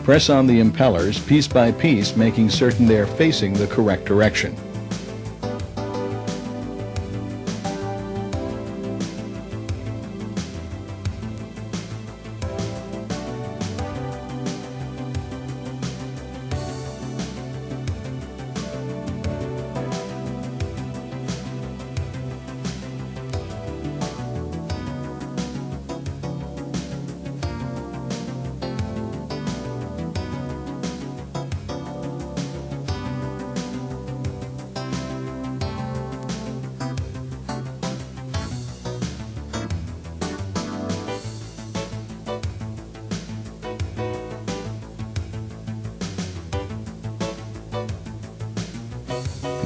Press on the impellers piece by piece, making certain they are facing the correct direction.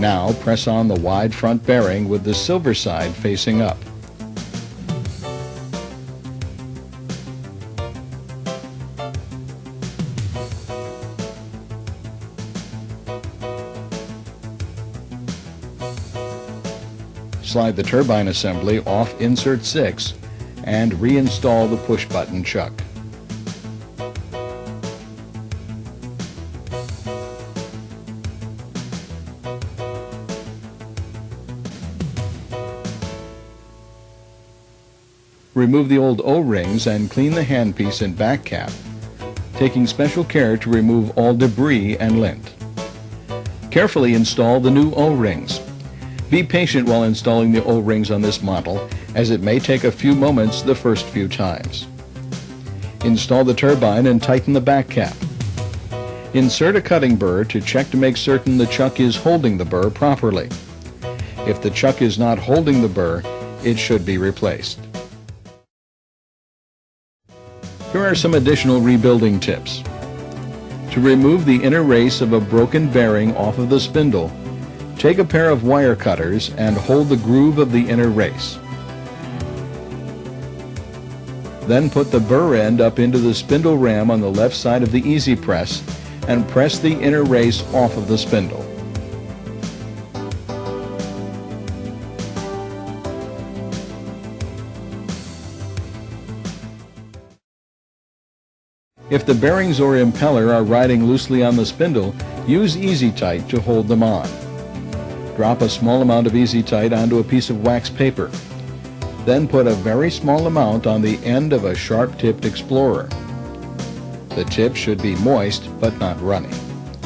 Now press on the wide front bearing with the silver side facing up. Slide the turbine assembly off insert 6 and reinstall the push-button chuck. Remove the old O-rings and clean the handpiece and back cap, taking special care to remove all debris and lint. Carefully install the new O-rings. Be patient while installing the O-rings on this model, as it may take a few moments the first few times. Install the turbine and tighten the back cap. Insert a cutting burr to check to make certain the chuck is holding the burr properly. If the chuck is not holding the burr, it should be replaced. Here are some additional rebuilding tips. To remove the inner race of a broken bearing off of the spindle, take a pair of wire cutters and hold the groove of the inner race. Then put the burr end up into the spindle ram on the left side of the easy press and press the inner race off of the spindle. If the bearings or impeller are riding loosely on the spindle, use Easy-Tight to hold them on. Drop a small amount of Easy-Tight onto a piece of wax paper. Then put a very small amount on the end of a sharp-tipped explorer. The tip should be moist but not runny.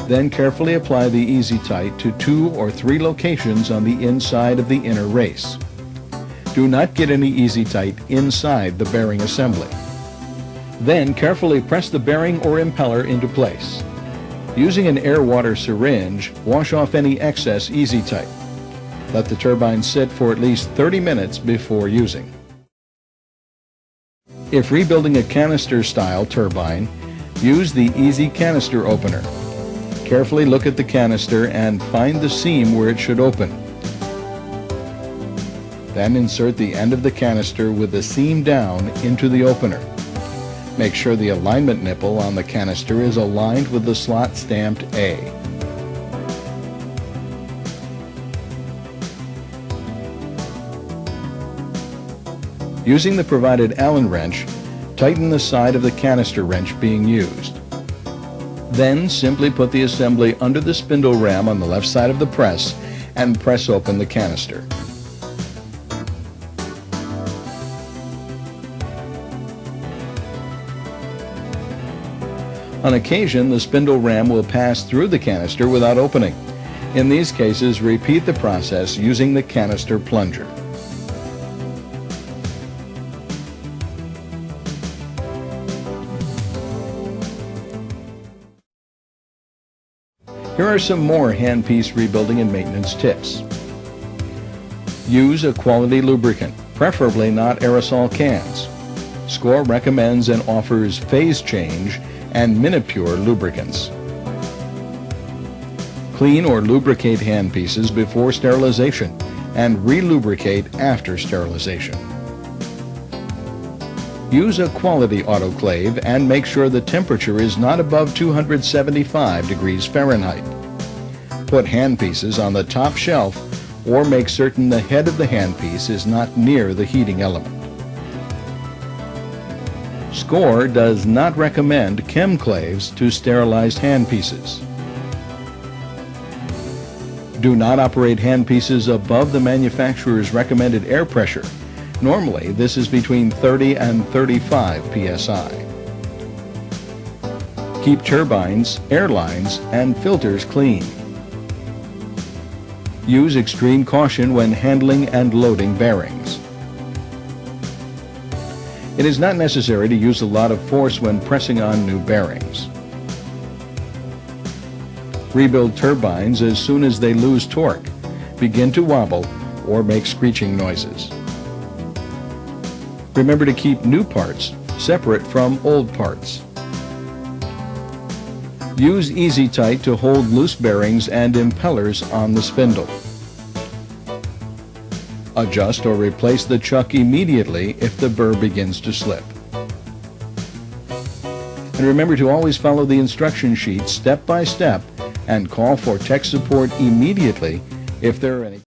Then carefully apply the Easy-Tight to 2 or 3 locations on the inside of the inner race. Do not get any Easy-Tight inside the bearing assembly. Then carefully press the bearing or impeller into place. Using an air-water syringe, wash off any excess Easy-Tight. Let the turbine sit for at least 30 minutes before using. If rebuilding a canister-style turbine, use the Easy Canister Opener. Carefully look at the canister and find the seam where it should open. Then insert the end of the canister with the seam down into the opener. Make sure the alignment nipple on the canister is aligned with the slot stamped A. Using the provided Allen wrench, tighten the side of the canister wrench being used. Then simply put the assembly under the spindle ram on the left side of the press and press open the canister. On occasion, the spindle ram will pass through the canister without opening. In these cases, repeat the process using the canister plunger. Here are some more handpiece rebuilding and maintenance tips. Use a quality lubricant, preferably not aerosol cans. SCORE recommends and offers phase change and Minipure lubricants. Clean or lubricate handpieces before sterilization and relubricate after sterilization. Use a quality autoclave and make sure the temperature is not above 275 degrees Fahrenheit. Put handpieces on the top shelf or make certain the head of the handpiece is not near the heating element. SCORE does not recommend chemclaves to sterilized handpieces. Do not operate handpieces above the manufacturer's recommended air pressure. Normally, this is between 30 and 35 psi. Keep turbines, air lines, and filters clean. Use extreme caution when handling and loading bearings. It is not necessary to use a lot of force when pressing on new bearings. Rebuild turbines as soon as they lose torque, begin to wobble, or make screeching noises. Remember to keep new parts separate from old parts. Use Easy-Tight to hold loose bearings and impellers on the spindle. Adjust or replace the chuck immediately if the burr begins to slip. And remember to always follow the instruction sheet step by step and call for tech support immediately if there are any